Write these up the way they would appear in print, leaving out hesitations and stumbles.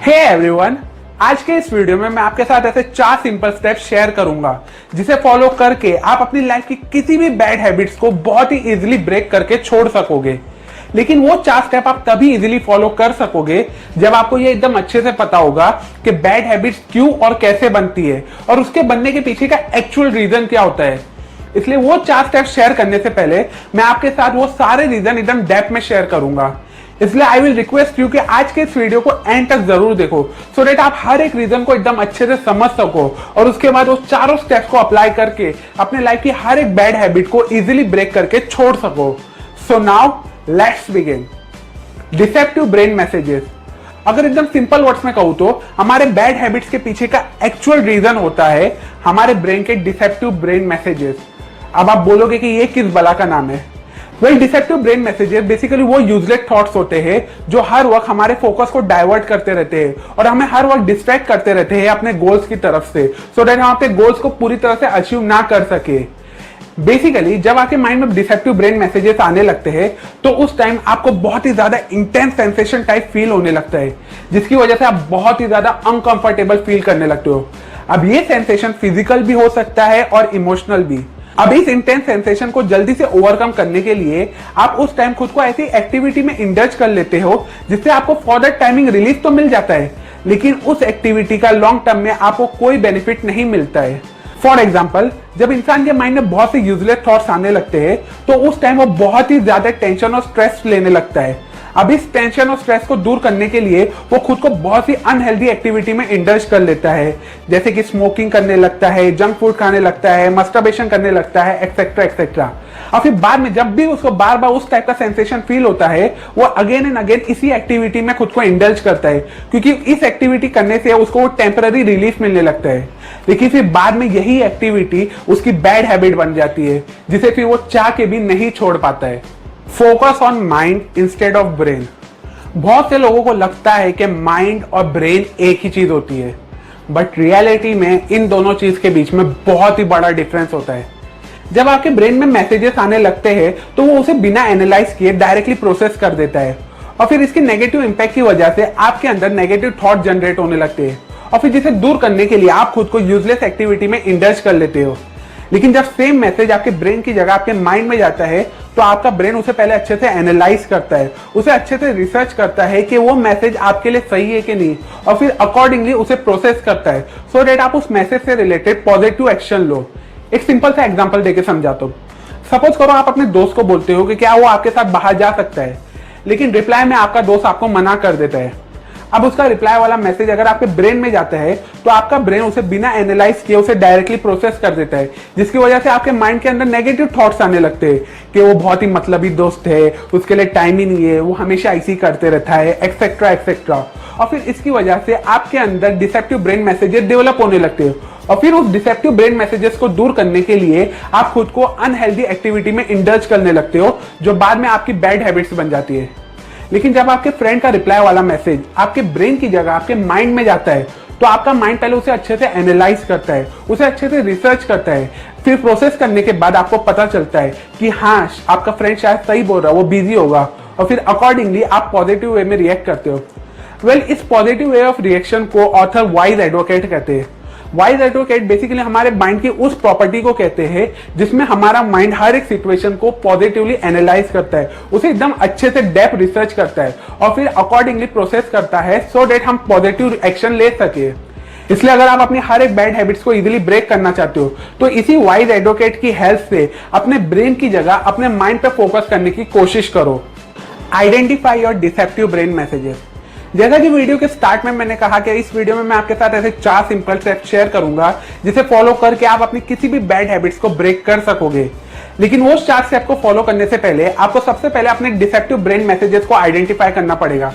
Hey everyone, आज के इस वीडियो में मैं आपके साथ ऐसे 4 सिंपल स्टेप्स शेयर करूंगा जिसे फॉलो करके आप अपनी लाइफ की किसी भी बैड हैबिट्स को बहुत ही इजीली ब्रेक करके छोड़ सकोगे। लेकिन वो 4 स्टेप आप तभी इजीली फॉलो कर सकोगे जब आपको ये एकदम अच्छे से पता होगा कि बैड हैबिट्स क्यों और कैसे बनती है और उसके बनने के पीछे का एक्चुअल रीजन क्या होता है। इसलिए वो 4 स्टेप शेयर करने से पहले मैं आपके साथ वो सारे रीजन एकदम डेप्थ में शेयर करूंगा। इसलिए आई विल रिक्वेस्ट यू कि आज के इस वीडियो को एंड तक जरूर देखो सो दैट आप हर एक रीजन को एकदम अच्छे से समझ सको और उसके बाद उस चारों स्टेप्स को अप्लाई करके अपने लाइफ की हर एक बैड हैबिट को इजीली ब्रेक करके छोड़ सको। So now let's begin. Deceptive brain messages, अगर एकदम सिंपल वर्ड्स में कहूं तो हमारे बैड हैबिट्स के पीछे का एक्चुअल रीजन होता है हमारे ब्रेन के डिसेप्टिव ब्रेन मैसेजेस। अब आप बोलोगे कि ये किस बला का नाम है। डिसेप्टिव ब्रेन मैसेजेस बेसिकली वो यूजलेस थॉट्स होते हैं जो हर वक्त हमारे फोकस को डाइवर्ट करते रहते हैं और हमें हर वक्त डिस्ट्रैक्ट करते रहते हैं अपने गोल्स की तरफ से, सो दैट हम अपने गोल्स को पूरी तरह से अचीव ना कर सके। बेसिकली जब आपके माइंड में डिसेप्टिव ब्रेन मैसेजेस आने लगते हैं तो उस टाइम आपको बहुत ही ज्यादा इंटेंस सेंसेशन टाइप फील होने लगता है, जिसकी वजह से आप बहुत ही ज्यादा अनकंफर्टेबल फील करने लगते हो। अब ये सेंसेशन फिजिकल भी हो सकता है और इमोशनल भी। अब इस इंटेंस सेंसेशन को जल्दी से ओवरकम करने के लिए आप उस टाइम खुद को ऐसी एक्टिविटी में इंडल्ज कर लेते हो जिससे आपको फॉर दैट टाइमिंग रिलीफ तो मिल जाता है, लेकिन उस एक्टिविटी का लॉन्ग टर्म में आपको कोई बेनिफिट नहीं मिलता है। फॉर एग्जाम्पल, जब इंसान के माइंड में बहुत से यूजलेस थॉट्स आने लगते हैं तो उस टाइम वो बहुत ही ज्यादा टेंशन और स्ट्रेस लेने लगता है। अब इस टेंशन और स्ट्रेस को दूर करने के लिए वो खुद को बहुत ही अनहेल्दी एक्टिविटी में इंडल्ज कर लेता है, जैसे कि स्मोकिंग करने लगता है, जंक फूड खाने लगता है, मस्टरबेशन करने लगता है, एक्सेट्रा एक्सेट्रा। और फिर बाद में जब भी उसको बार बार उस टाइप का सेंसेशन फील होता है वो अगेन एंड अगेन इसी एक्टिविटी में खुद को इंडल्ज करता है, क्योंकि इस एक्टिविटी करने से उसको टेम्पररी रिलीफ मिलने लगता है। लेकिन फिर बाद में यही एक्टिविटी उसकी बैड हैबिट बन जाती है जिसे फिर वो चाह के भी नहीं छोड़ पाता है। Focus on mind instead of brain. बहुत से लोगों को लगता है कि माइंड और ब्रेन एक ही चीज होती है, बट रियलिटी में इन दोनों चीज के बीच में बहुत ही बड़ा डिफरेंस होता है। जब आपके ब्रेन में मैसेजेस आने लगते हैं तो वो उसे बिना एनालाइज किए डायरेक्टली प्रोसेस कर देता है और फिर इसके नेगेटिव इंपैक्ट की वजह से आपके अंदर नेगेटिव थॉट जनरेट होने लगते हैं और फिर जिसे दूर करने के लिए आप खुद को यूजलेस एक्टिविटी में इंडल्ज कर लेते हो। लेकिन जब सेम मैसेज आपके ब्रेन की जगह आपके माइंड में जाता है तो आपका ब्रेन उसे पहले अच्छे से एनालाइज करता है, उसे अच्छे से रिसर्च करता है कि वो मैसेज आपके लिए सही है कि नहीं, और फिर अकॉर्डिंगली उसे प्रोसेस करता है सो दैट आप उस मैसेज से रिलेटेड पॉजिटिव एक्शन लो। एक सिंपल सा एग्जांपल देके समझाता हूँ। सपोज करो आप अपने दोस्त को बोलते हो कि क्या वो आपके साथ बाहर जा सकता है, लेकिन रिप्लाई में आपका दोस्त आपको मना कर देता है। अब उसका रिप्लाई वाला मैसेज अगर आपके ब्रेन में जाता है तो आपका ब्रेन उसे बिना एनालाइज किए उसे डायरेक्टली प्रोसेस कर देता है, जिसकी वजह से आपके माइंड के अंदर नेगेटिव थॉट्स आने लगते हैं कि वो बहुत ही मतलबी दोस्त है, उसके लिए टाइम ही नहीं है, वो हमेशा ऐसे ही करते रहता है, एक्सेट्रा एक्सेट्रा। और फिर इसकी वजह से आपके अंदर डिसेप्टिव ब्रेन मैसेजेस डेवलप होने लगते हैं और फिर उस डिसेप्टिव ब्रेन मैसेजेस को दूर करने के लिए आप खुद को अनहेल्दी एक्टिविटी में इंडल्ज करने लगते हो जो बाद में आपकी बैड हैबिट्स बन जाती है। लेकिन जब आपके फ्रेंड का रिप्लाई वाला मैसेज आपके ब्रेन की जगह आपके माइंड में जाता है तो आपका माइंड पहले उसे अच्छे से एनालाइज करता है, उसे अच्छे से रिसर्च करता है, फिर प्रोसेस करने के बाद आपको पता चलता है कि हाँ आपका फ्रेंड शायद सही बोल रहा है, वो बिजी होगा, और फिर अकॉर्डिंगली आप पॉजिटिव वे में रिएक्ट करते हो। इस पॉजिटिव वे ऑफ रिएक्शन को ऑथर वाइज एडवोकेट कहते हैं। वाइज एडवोकेट बेसिकली हमारे माइंड की उस प्रॉपर्टी को कहते हैं जिसमें हमारा माइंड हर एक सिचुएशन को पॉजिटिवली एनालाइज करता है, उसे एकदम अच्छे से डेप्थ रिसर्च करता है और फिर अकॉर्डिंगली प्रोसेस करता है सो दैट हम पॉजिटिव एक्शन ले सके। इसलिए अगर आप अपनी हर एक बैड हैबिट्स को इजीली ब्रेक करना चाहते हो तो इसी वाइज एडवोकेट की हेल्प से अपने ब्रेन की जगह अपने माइंड पर फोकस करने की कोशिश करो। Identify your deceptive brain messages. जैसा कि वीडियो के स्टार्ट में मैंने कहा कि इस वीडियो में मैं आपके साथ ऐसे 4 सिंपल स्टेप्स शेयर करूंगा जिसे फॉलो करके आप अपनी किसी भी बैड हैबिट्स को ब्रेक कर सकोगे। लेकिन वो 4 स्टेप को फॉलो करने से पहले आपको सबसे पहले अपने डिसेप्टिव ब्रेन मैसेजेस को आइडेंटिफाई करना पड़ेगा।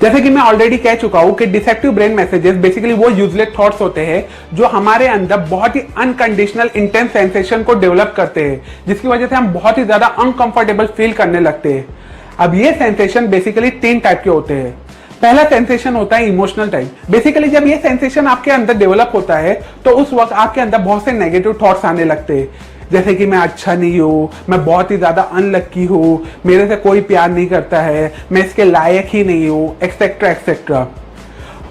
जैसे कि मैं ऑलरेडी कह चुका हूं कि डिसेप्टिव ब्रेन मैसेजेस बेसिकली वो यूजलेस थॉट्स होते हैं जो हमारे अंदर बहुत ही अनकंडीशनल इंटेंस सेंसेशन को डेवलप करते हैं, जिसकी वजह से हम बहुत ही ज्यादा अनकंफर्टेबल फील करने लगते हैं। अब ये सेंसेशन बेसिकली 3 टाइप के होते हैं। पहला सेंसेशन होता है इमोशनल टाइप। बेसिकली जब ये सेंसेशन आपके अंदर डेवलप होता है तो उस वक्त आपके अंदर बहुत से नेगेटिव थॉट्स आने लगते हैं, जैसे कि मैं अच्छा नहीं हूँ, मैं बहुत ही ज्यादा अनलक्की हूँ, मेरे से कोई प्यार नहीं करता है, मैं इसके लायक ही नहीं हूँ, एक्सेट्रा एक्सेट्रा।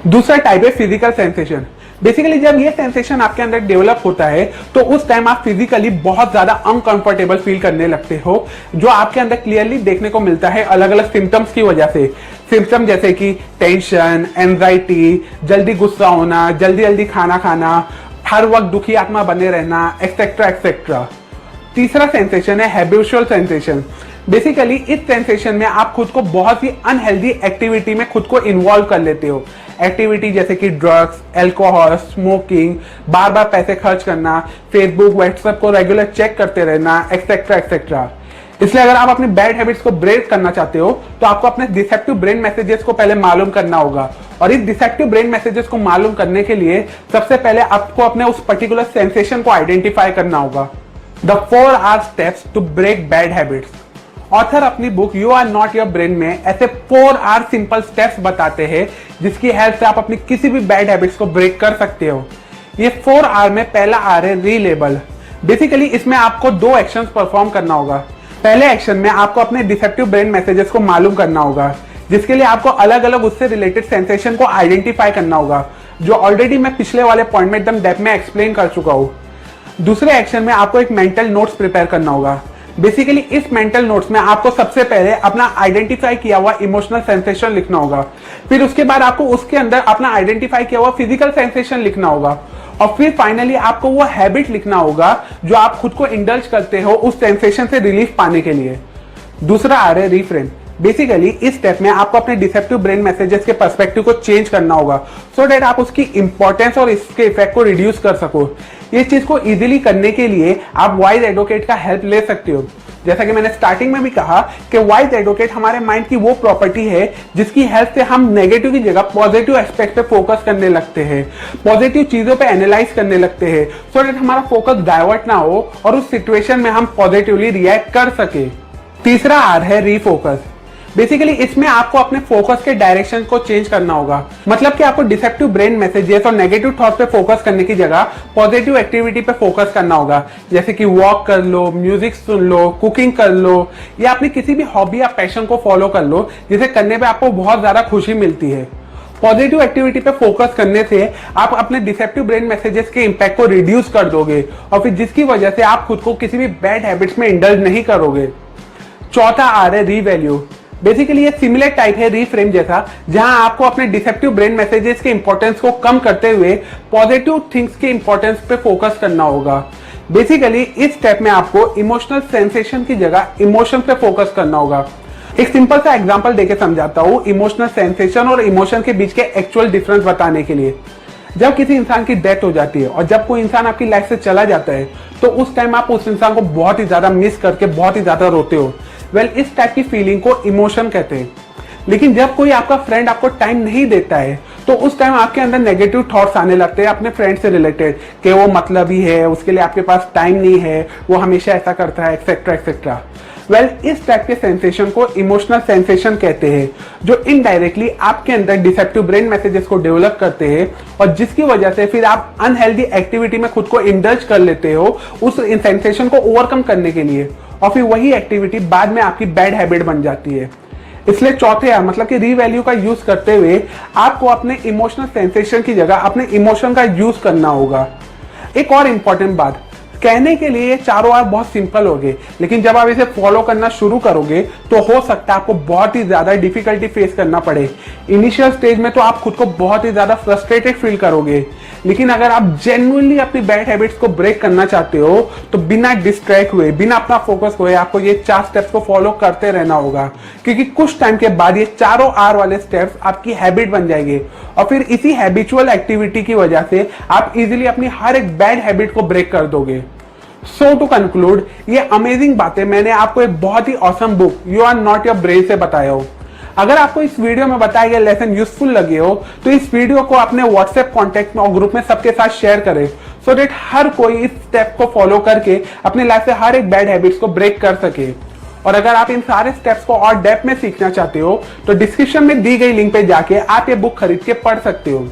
दूसरा टाइप है फिजिकल सेंसेशन। बेसिकली जब ये सेंसेशन आपके अंदर डेवलप होता है तो उस टाइम आप फिजिकली बहुत ज्यादा अनकंफर्टेबल फील करने लगते हो, जो आपके अंदर क्लियरली देखने को मिलता है अलग अलग सिम्टम्स की वजह से। सिम्टम जैसे कि टेंशन, एंजाइटी, जल्दी गुस्सा होना, जल्दी जल्दी खाना खाना, हर वक्त दुखी आत्मा बने रहना, एक्सेट्रा एक्सेट्रा। तीसरा सेंसेशन है हैबिचुअल सेंसेशन। बेसिकली इस सेंसेशन में आप खुद को बहुत ही अनहेल्दी एक्टिविटी में खुद को इन्वॉल्व कर लेते हो। एक्टिविटी जैसे कि ड्रग्स, अल्कोहल, स्मोकिंग, बार बार पैसे खर्च करना, फेसबुक, व्हाट्सएप को रेगुलर चेक करते रहना, एक्सेट्रा एक्सेट्रा। इसलिए अगर आप अपनी बैड हैबिट्स को ब्रेक करना चाहते हो तो आपको अपने डिसेप्टिव ब्रेन मैसेजेस को पहले मालूम करना होगा। और इस डिसेप्टिव ब्रेन मैसेजेस को मालूम करने के लिए सबसे पहले आपको अपने उस पर्टिकुलर सेंसेशन को आइडेंटिफाई करना होगा। The 4R steps to break bad habits. Author अपनी book you are not your brain में ऐसे 4R सिंपल स्टेप्स बताते हैं जिसकी हेल्प से आप अपनी किसी भी बैड हैबिट्स को ब्रेक कर सकते हो। ये 4R में पहला R है रीलेबल। बेसिकली इसमें आपको 2 एक्शंस परफॉर्म करना होगा। पहले एक्शन में आपको अपने डिसेप्टिव ब्रेन मैसेजेस को मालूम करना होगा, जिसके लिए आपको अलग अलग उससे रिलेटेड सेंसेशन को आइडेंटिफाई करना होगा, जो ऑलरेडी मैं पिछले वाले पॉइंट में एकदम डेप्थ में एक्सप्लेन कर चुका हूँ। दूसरे एक्शन में आपको एक मेंटल नोट्स प्रिपेयर करना होगा। बेसिकली इस मेंटल नोट्स में आपको सबसे पहले अपना आइडेंटिफाई किया हुआ इमोशनल सेंसेशन लिखना होगा, फिर उसके बाद आपको उसके अंदर अपना आइडेंटिफाई किया हुआ फिजिकल सेंसेशन लिखना होगा, और फिर फाइनली आपको वो हैबिट लिखना होगा जो आप खुद को इंडल्ज करते हो उस सेंसेशन से रिलीफ पाने के लिए। दूसरा आ रहा है रीफ्रेम। बेसिकली इस स्टेप में आपको अपने डिसेप्टिव ब्रेन मैसेजेस के पर्सपेक्टिव को चेंज करना होगा सो दैट आप उसकी इंपॉर्टेंस और इसके इफेक्ट को रिड्यूस कर सको। ये चीज को इजीली करने के लिए आप वाइज एडवोकेट का हेल्प ले सकते हो। जैसा कि मैंने स्टार्टिंग में भी कहा कि वाइज एडवोकेट हमारे माइंड की वो प्रॉपर्टी है जिसकी हेल्प से हम नेगेटिव की जगह पॉजिटिव एस्पेक्ट पे फोकस करने लगते हैं, पॉजिटिव चीजों पे एनालाइज करने लगते हैं, सो दैट हमारा फोकस डाइवर्ट ना हो और उस सिचुएशन में हम पॉजिटिवली रिएक्ट कर सके। तीसरा आर है रीफोकस। बेसिकली इसमें आपको अपने फोकस के डायरेक्शन को चेंज करना होगा। मतलब कि आपको डिसेप्टिव ब्रेन मैसेजेस और नेगेटिव थॉट पे फोकस करने की जगह पॉजिटिव एक्टिविटी पे फोकस करना होगा, जैसे कि वॉक कर लो, म्यूजिक सुन लो, कुकिंग कर लो, या अपनी किसी भी हॉबी या पैशन को फॉलो कर लो जिसे करने पे आपको बहुत ज्यादा खुशी मिलती है। पॉजिटिव एक्टिविटी पे फोकस करने से आप अपने डिसेप्टिव ब्रेन मैसेजेस के इंपैक्ट को रिड्यूस कर दोगे और फिर जिसकी वजह से आप खुद को किसी भी बैड हैबिट्स में इंडल्ज नहीं करोगे। चौथा आ रहा है रीवैल्यू। बेसिकली ये सिमिलर टाइप है रीफ्रेम जैसा, जहां आपको अपने डिसेप्टिव ब्रेन मैसेजेस के इंपॉर्टेंस को कम करते हुए पॉजिटिव थिंग्स के इंपॉर्टेंस पे फोकस करना होगा। बेसिकली इस स्टेप में आपको इमोशनल सेंसेशन की जगह इमोशन पे फोकस करना होगा। एक सिंपल सा एग्जांपल देके समझाता हूँ इमोशनल सेंसेशन और इमोशन के बीच के एक्चुअल डिफरेंस बताने के लिए। जब किसी इंसान की डेथ हो जाती है और जब कोई इंसान आपकी लाइफ से चला जाता है तो उस टाइम आप उस इंसान को बहुत ही ज्यादा मिस करके बहुत ही ज्यादा रोते हो। इस टाइप की फीलिंग को इमोशन कहते हैं। लेकिन जब कोई आपका फ्रेंड आपको टाइम नहीं देता है तो उस टाइम आपके अंदर नेगेटिव थॉट्स आने लगते हैं अपने फ्रेंड से रिलेटेड कि वो मतलबी है, उसके लिए आपके पास टाइम नहीं है, वो हमेशा ऐसा करता है, एक्सेट्रा एक्सेट्रा। इस टाइप के सेंसेशन को इमोशनल सेंसेशन कहते हैं, जो इनडायरेक्टली आपके अंदर डिसेप्टिव ब्रेन मैसेजेस को डेवलप करते हैं और जिसकी वजह से फिर आप अनहेल्दी एक्टिविटी में खुद को इंडल्ज कर लेते हो उस सेंसेशन को ओवरकम करने के लिए, और फिर वही एक्टिविटी बाद में आपकी बैड हैबिट बन जाती है। इसलिए चौथे मतलब कि रीवैल्यू का यूज करते हुए आपको अपने इमोशनल सेंसेशन की जगह अपने इमोशन का यूज करना होगा। एक और इंपॉर्टेंट बात, कहने के लिए ये चारों आर बहुत सिंपल हो गए, लेकिन जब आप इसे फॉलो करना शुरू करोगे तो हो सकता है आपको बहुत ही ज्यादा डिफिकल्टी फेस करना पड़े। इनिशियल स्टेज में तो आप खुद को बहुत ही ज्यादा फ्रस्ट्रेटेड फील करोगे, लेकिन अगर आप जेन्युइनली अपनी बैड हैबिट्स को ब्रेक करना चाहते हो तो बिना डिस्ट्रैक्ट हुए, बिना अपना फोकस हुए आपको ये 4 स्टेप्स को फॉलो करते रहना होगा, क्योंकि कुछ टाइम के बाद ये चारों आर वाले स्टेप्स आपकी हैबिट बन जाएंगे और फिर इसी हैबिचुअल एक्टिविटी की वजह से आप इजीली अपनी हर एक बैड हैबिट को ब्रेक कर दोगे। सो टू कंक्लूड, ये अमेजिंग बातें मैंने आपको एक बहुत ही awesome book you are not your brain से बताया हो। अगर आपको इस वीडियो में बताए गए लेसन यूजफुल लगे हो तो इस वीडियो को अपने व्हाट्सएप कॉन्टेक्ट में और ग्रुप में सबके साथ शेयर करें, सो दैट हर कोई इस स्टेप को फॉलो करके अपने लाइफ से हर एक बैड हैबिट्स को ब्रेक कर सके। और अगर आप इन सारे स्टेप्स को और डेप्थ में सीखना चाहते हो तो डिस्क्रिप्शन में दी गई लिंक पे जाके आप ये बुक खरीद के पढ़ सकते हो।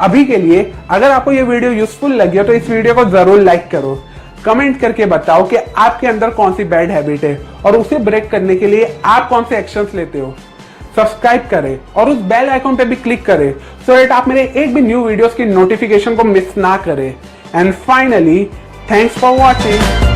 अभी के लिए अगर आपको ये वीडियो यूजफुल लगी हो तो इस वीडियो को जरूर लाइक करो, कमेंट करके बताओ कि आपके अंदर कौन सी बैड हैबिट है और उसे ब्रेक करने के लिए आप कौन से एक्शंस लेते हो। सब्सक्राइब करें और उस बेल आइकन पे भी क्लिक करें सो दैट आप मेरे एक भी न्यू वीडियोस की नोटिफिकेशन को मिस ना करें। And finally, thanks for watching.